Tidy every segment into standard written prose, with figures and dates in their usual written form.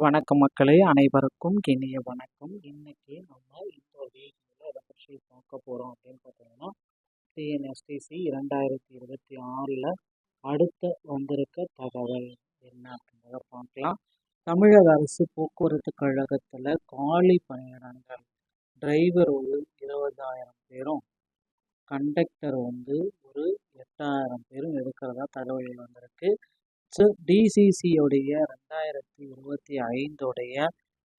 வணக்கம் மக்களே, அனைவருக்கும் இனிய வணக்கம். இன்னைக்கு நம்ம இந்த வீடியோவில் எதை பற்றி பார்க்க போகிறோம் அப்படின்னு பார்த்தீங்கன்னா, டிஎன்எஸ்டிசி 2026 அடுத்த வந்திருக்க தகவல் என்ன அப்படின்றத பார்க்கலாம். தமிழக அரசு போக்குவரத்து கழகத்தில் காலி பணியிடங்கள் டிரைவர் ஒரு 20,000 பேரும், கண்டக்டர் ஒரு 8,000 பேரும் எடுக்கிறதா தகவல் வந்திருக்கு. ஸோ டிசிசியோடைய 2025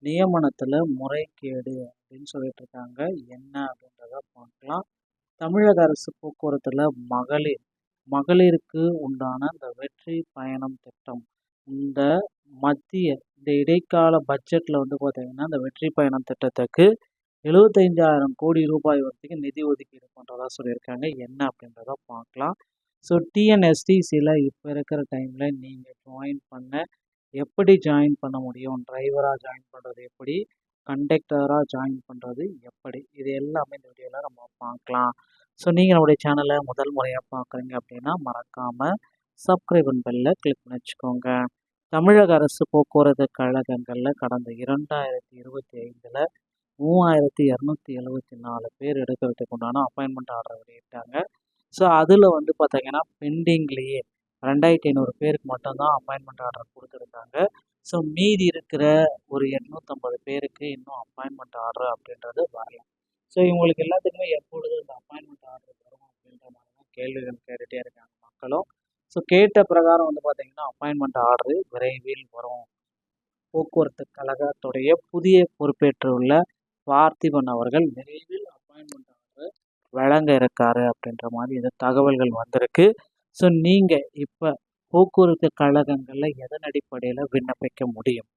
நியமனத்தில் முறைகேடு அப்படின்னு சொல்லிட்டு இருக்காங்க. என்ன அப்படின்றத பார்க்கலாம். தமிழக அரசு போக்குவரத்தில் மகளிருக்கு உண்டான இந்த வெற்றி பயணம் திட்டம், இந்த இடைக்கால பட்ஜெட்டில் பார்த்தீங்கன்னா இந்த வெற்றி பயணம் திட்டத்துக்கு 75,000 கோடி ரூபாய் வரைக்கும் நிதி ஒதுக்கீடு பண்ணுறதா சொல்லியிருக்காங்க. என்ன அப்படின்றத பார்க்கலாம். ஸோ டிஎன்எஸ்டிசியில் இப்போ இருக்கிற டைமில் நீங்கள் எப்படி ஜாயின் பண்ண முடியும், டிரைவராக ஜாயின் பண்ணுறது எப்படி, கண்டக்டராக ஜாயின் பண்ணுறது எப்படி, இது எல்லாமே இந்த வீடியோவில் நம்ம பார்க்கலாம். ஸோ நீங்கள் நம்முடைய சேனலை முதல் முறையாக பார்க்குறீங்க அப்படின்னா மறக்காமல் சப்ஸ்கிரைப் பெல்ல கிளிக் பண்ணி வச்சுக்கோங்க. தமிழக அரசு போக்குவரத்து கழகங்களில் கடந்த 2025 3,274 பேர் எடுக்கிறதுக்கு உண்டான அப்பாயின்மெண்ட் ஆர்டர் வெளியிட்டாங்க. ஸோ அதில் பார்த்தீங்கன்னா பெண்டிங்லேயே 2,500 பேருக்கு மட்டும்தான் அப்பாயின்மெண்ட் ஆர்டர் கொடுத்துருக்காங்க. ஸோ மீதி இருக்கிற ஒரு 850 பேருக்கு இன்னும் அப்பாயின்மெண்ட் ஆர்டர் அப்படின்றது வரல. ஸோ இவங்களுக்கு எல்லாத்துக்குமே எப்பொழுது இந்த அப்பாயின்மெண்ட் ஆர்டர் வரும் அப்படின்ற மாதிரி தான் கேள்விகள் கேட்டுகிட்டே இருக்காங்க மக்களும். ஸோ கேட்ட பிரகாரம் பார்த்தீங்கன்னா அப்பாயின்மெண்ட் ஆர்டர் விரைவில் வரும். போக்குவரத்து கழகத்துடைய புதிய பொறுப்பேற்றுள்ள பார்த்திபன் அவர்கள் விரைவில் அப்பாயின்மெண்ட் ஆர்டர் வழங்க இருக்காரு அப்படின்ற மாதிரி இது தகவல்கள் வந்திருக்கு. ஸோ நீங்கள் இப்போ போக்குவரத்து கழகங்களில் எதன் அடிப்படையில் விண்ணப்பிக்க முடியும்?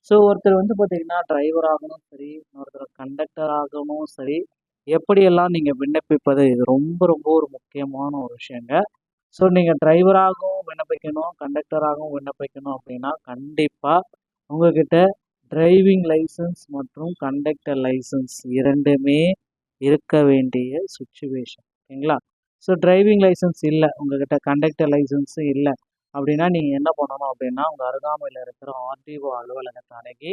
ஸோ ஒருத்தர் பார்த்தீங்கன்னா டிரைவர் ஆகணும் சரி, இன்னொருத்தர் கண்டக்டர் ஆகணும் சரி, எப்படியெல்லாம் நீங்கள் விண்ணப்பிப்பது, இது ரொம்ப ரொம்ப ஒரு முக்கியமான ஒரு விஷயங்க. ஸோ நீங்கள் டிரைவராகவும் விண்ணப்பிக்கணும், கண்டக்டராகவும் விண்ணப்பிக்கணும் அப்படின்னா கண்டிப்பாக உங்ககிட்ட டிரைவிங் லைசன்ஸ் மற்றும் கண்டக்டர் லைசன்ஸ் இரண்டுமே இருக்க வேண்டிய சுச்சுவேஷன். ஓகேங்களா? ஸோ டிரைவிங் லைசன்ஸ் இல்லை, உங்கள்கிட்ட கண்டக்டர் லைசன்ஸும் இல்லை அப்படின்னா நீங்கள் என்ன பண்ணணும் அப்படின்னா உங்கள் அருகாமையில் இருக்கிற ஆர்டிஓ அலுவலகத்தை அணுகி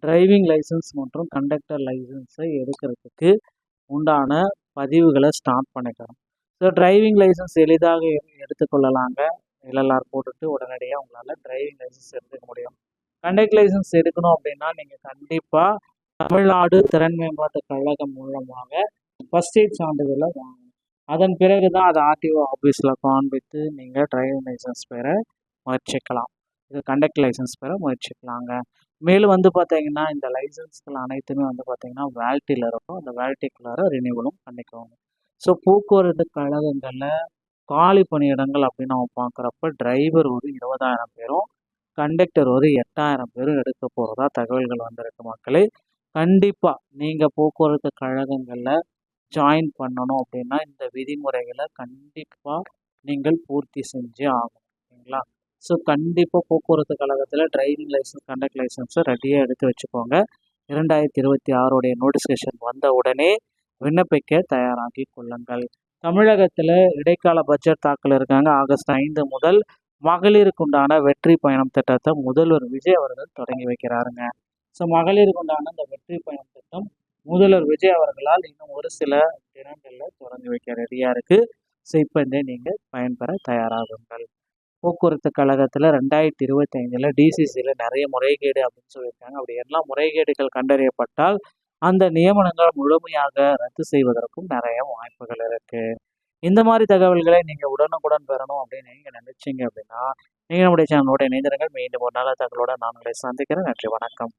டிரைவிங் லைசன்ஸ் மற்றும் கண்டக்டர் லைசன்ஸை எடுக்கிறதுக்கு உண்டான பதிவுகளை ஸ்டார்ட் பண்ணிக்கணும். ஸோ டிரைவிங் லைசன்ஸ் எளிதாக எடுத்துக்கொள்ளலாங்க. எல்எல்ஆர் போட்டுட்டு உடனடியாக உங்களால் டிரைவிங் லைசன்ஸ் எடுத்துக்க முடியும். கண்டக்டர் லைசன்ஸ் எடுக்கணும் அப்படின்னா நீங்கள் கண்டிப்பாக தமிழ்நாடு திறன் மேம்பாட்டு கழகம் மூலமாக ஃபர்ஸ்ட் எய்ட் சான்றிதழை வாங்கணும். அதன் பிறகு தான் அதை ஆர்டிஓ ஆஃபீஸில் காண்பித்து நீங்கள் டிரைவிங் லைசன்ஸ் பெற முயற்சிக்கலாம். இது கண்டக்டர் லைசன்ஸ் பெற முயற்சிக்கலாங்க. மேலும் பார்த்தீங்கன்னா இந்த லைசன்ஸ்கள் அனைத்துமே பார்த்தீங்கன்னா வேலிட்டியில் இருக்கும். அந்த வேலிட்டிக்குள்ளார ரினியூவலும் பண்ணிக்கோங்க. ஸோ போக்குவரத்து கழகங்களில் காலி பணியிடங்கள் அப்படின்னு நம்ம பார்க்குறப்ப டிரைவர் ஒரு 20,000 பேரும், கண்டக்டர் ஒரு 8,000 பேரும் எடுக்க போகிறதா தகவல்கள் வந்திருக்கு மக்களே. கண்டிப்பாக நீங்கள் போக்குவரத்து கழகங்களில் ஜாயின் பண்ணணும் அப்படின்னா இந்த விதிமுறைகளை கண்டிப்பாக நீங்கள் பூர்த்தி செஞ்சே ஆகணும். ஓகேங்களா? ஸோ கண்டிப்பாக போக்குவரத்து கழகத்தில் டிரைவிங் லைசன்ஸ், கண்டக்டர் லைசன்ஸை ரெடியாக எடுத்து வச்சுக்கோங்க. 2026 நோட்டிஃபிகேஷன் வந்த உடனே விண்ணப்பிக்க தயாராகி கொள்ளுங்கள். தமிழகத்தில் இடைக்கால பட்ஜெட் தாக்கல் இருக்காங்க. ஆகஸ்ட் 5 முதல் மகளிருக்கு உண்டான வெற்றி பயணம் திட்டத்தை முதல்வர் விஜய் அவர்கள் தொடங்கி வைக்கிறாருங்க. ஸோ மகளிருக்கு உண்டான இந்த வெற்றி பயணம் திட்டம் முதல்வர் விஜய் அவர்களால் இன்னும் ஒரு சில தினங்களில் தொடங்கி வைக்க ரெடியாக இருக்குது. ஸோ இப்போ நீங்கள் பயன்பெற தயாராகுங்கள். போக்குவரத்து கழகத்தில் 2025 டிசிசியில் நிறைய முறைகேடு அப்படின்னு சொல்லியிருக்காங்க. அப்படி எல்லாம் முறைகேடுகள் கண்டறியப்பட்டால் அந்த நியமனங்கள் முழுமையாக ரத்து செய்வதற்கும் நிறைய வாய்ப்புகள் இருக்குது. இந்த மாதிரி தகவல்களை நீங்கள் உடனுக்குடன் பெறணும் அப்படின்னு நீங்கள் நினைச்சிங்க அப்படின்னா நீங்கள் நம்முடைய சேனலோட இணைந்திருங்கள். மீண்டும் ஒரு நல்ல தகவலோட நான் உங்களை சந்திக்கிறேன். நன்றி, வணக்கம்.